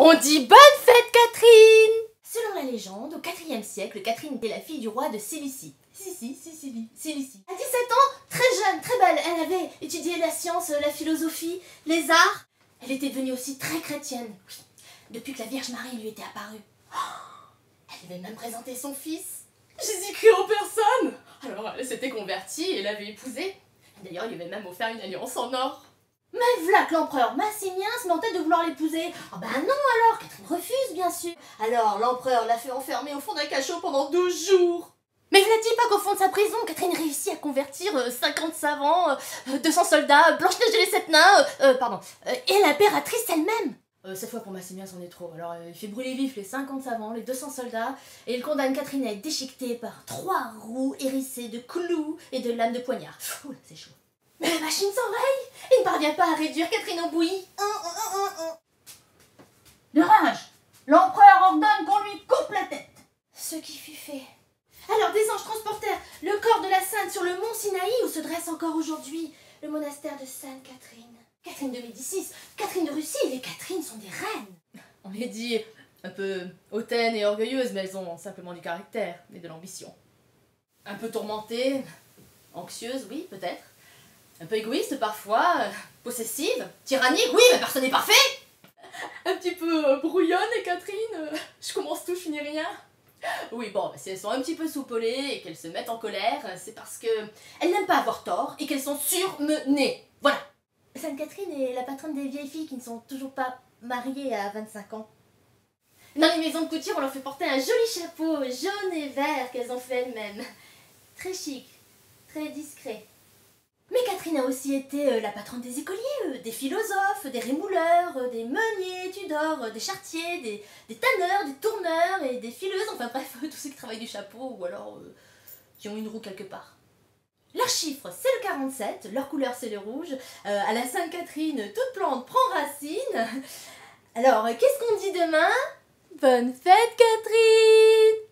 On dit bonne fête, Catherine! Selon la légende, au IVe siècle, Catherine était la fille du roi de Cilicie. Cilicie. À 17 ans, très jeune, très belle, elle avait étudié la science, la philosophie, les arts. Elle était devenue aussi très chrétienne, oui, depuis que la Vierge Marie lui était apparue. Elle avait même présenté son fils. Jésus-Christ en personne! Alors, elle s'était convertie et l'avait épousé. D'ailleurs, il lui avait même offert une alliance en or. Mais v'là que l'empereur Massimien se mentait de vouloir l'épouser. Ah ben non alors, Catherine refuse bien sûr. Alors l'empereur l'a fait enfermer au fond d'un cachot pendant 12 jours. Mais je ne dis pas qu'au fond de sa prison, Catherine réussit à convertir 50 savants, 200 soldats, Blanche-Neige et les 7 nains, et l'impératrice elle-même. Cette fois pour Massimien c'en est trop, alors il fait brûler vif les 50 savants, les 200 soldats, et il condamne Catherine à être déchiquetée par 3 roues hérissées de clous et de lames de poignard. Ouh là, c'est chaud. Mais la machine s'enraye et ne parvient pas à réduire Catherine en bouillie. De rage, l'empereur ordonne qu'on lui coupe la tête. Ce qui fut fait. Alors des anges transportèrent le corps de la Sainte sur le mont Sinaï où se dresse encore aujourd'hui le monastère de Sainte-Catherine. Catherine de Médicis, Catherine de Russie, les Catherines sont des reines. On les dit un peu hautaines et orgueilleuses, mais elles ont simplement du caractère et de l'ambition. Un peu tourmentées, anxieuses, oui, peut-être. Un peu égoïste parfois, possessive, tyrannique, oui, mais personne n'est parfait. Un petit peu brouillonne, et Catherine, je commence tout, je finis rien. Oui, bon, si elles sont un petit peu soupolées et qu'elles se mettent en colère, c'est parce que elles n'aiment pas avoir tort et qu'elles sont surmenées. Voilà. Sainte-Catherine est la patronne des vieilles filles qui ne sont toujours pas mariées à 25 ans. Dans les maisons de couture, on leur fait porter un joli chapeau jaune et vert qu'elles ont fait elles-mêmes. Très chic, très discret. Mais Catherine a aussi été la patronne des écoliers, des philosophes, des rémouleurs, des meuniers, Tudors, des charretiers, des tanneurs, des tourneurs et des fileuses, enfin bref, tous ceux qui travaillent du chapeau ou alors qui ont une roue quelque part. Leur chiffre, c'est le 47, leur couleur, c'est le rouge. À la Sainte-Catherine, toute plante prend racine. Alors, qu'est-ce qu'on dit demain? Bonne fête, Catherine!